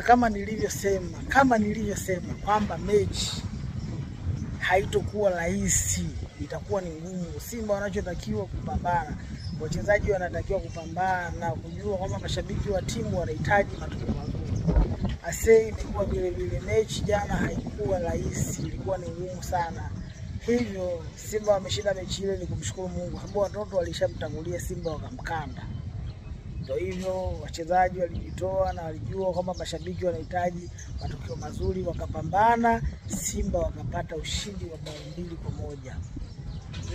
Kama nilivyosema kwamba mechi haitokuwa rahisi, itakuwa ni ngumu. Simba wanachotakiwa kupambana, wachezaji wanatakiwa kupambana na kujua kwamba mashabiki wa timu wanahitaji matokeo mazuri. Imekuwa vile mechi jana haikuwa rahisi, ilikuwa ni ngumu sana. Hivyo Simba wameshinda mechi ile, ni kumshukuru Mungu sababu watoto walishamtangulia Simba wakamkanda. Ndio hivyo wachezaji walijitoa na walijua kwamba mashabiki wanahitaji matokeo mazuri, wakapambana, Simba wakapata ushindi wa bao 2-1.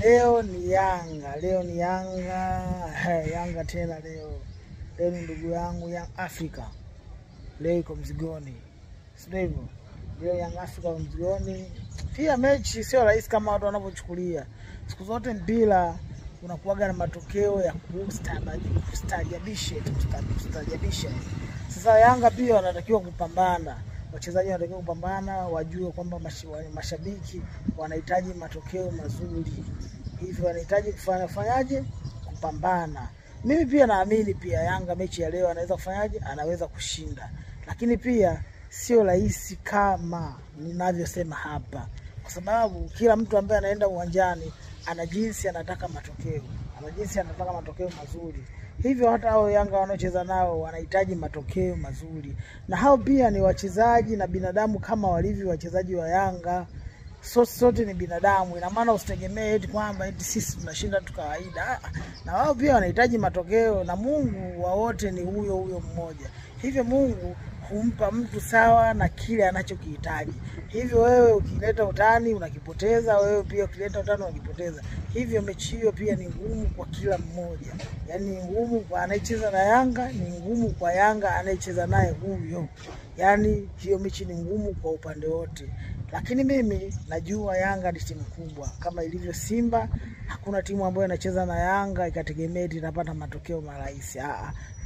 Leo ni Yanga, Yanga tena leo ni ndugu yangu Young Africa. Leo iko mzigoni. Sio hivyo? Leo Young Africa mzigoni. Pia mechi sio rahisi kama watu wanavyochukulia. Siku zote mpira unakuwaga na matokeo ya kustajabisha. Sasa Yanga pia wanatakiwa kupambana. Wachezaji wanatakiwa kupambana, wajue kwamba mashabiki wanahitaji matokeo mazuri. Hivyo wanahitaji kufanyaje? Kupambana. Mimi pia naamini pia Yanga mechi ya leo anaweza kufanyaje? Anaweza kushinda. Lakini pia sio rahisi kama ninavyosema hapa. Kwa sababu kila mtu ambaye anaenda uwanjani ana jinsi anataka matokeo. Anataka matokeo mazuri. Hivyo hata hao Yanga wanaocheza nao wanahitaji matokeo mazuri. Na hao pia ni wachezaji na binadamu kama walivyo wachezaji wa Yanga. Sote ni binadamu. Ina maana usitegemee eti kwamba eti sisi tunashinda tu kawaida. Na wao pia wanahitaji matokeo, na Mungu wa wote ni huyo mmoja. Hivyo Mungu humpa mtu sawa na kile anachokihitaji. Hivyo wewe ukileta utani unakipoteza, wewe pia ukileta utani unakipoteza. Hivyo mechi hiyo pia ni ngumu kwa kila mmoja. Yaani ni ngumu kwa anayecheza na Yanga, ni ngumu kwa Yanga anayecheza naye huyo. Yaani hiyo mechi ni ngumu kwa upande wote. Lakini mimi najua Yanga ni timu kubwa. Kama ilivyo Simba, hakuna timu ambayo inacheza na Yanga ikategemea itapata matokeo marahisi.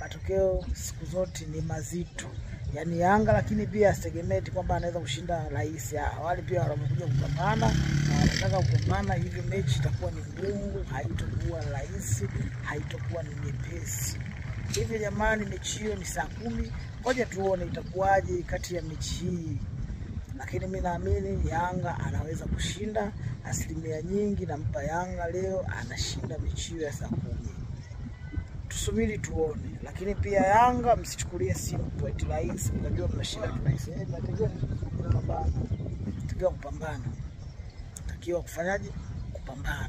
Matokeo siku zote ni mazito. Yaani Yanga, lakini pia asitegemee kwamba anaweza kushinda rahisi. Wale pia wanakuja kupambana na wanataka kupambana, hivyo mechi itakuwa ni ngumu, haitakuwa rahisi, haitakuwa ni nyepesi. Hivyo jamani, mechi hiyo ni saa 10. Ngoja tuone itakuwaje kati ya mechi hii. Lakini mimi naamini Yanga anaweza kushinda, asilimia nyingi nampa Yanga leo anashinda mechi hiyo ya saa 10. Tusubiri tuone. Lakini pia Yanga msichukulie simple eti rahisi, mnajua mnashinda tunahisi. Natakiwa kupambana. Takiwa kufanyaje? Kupambana.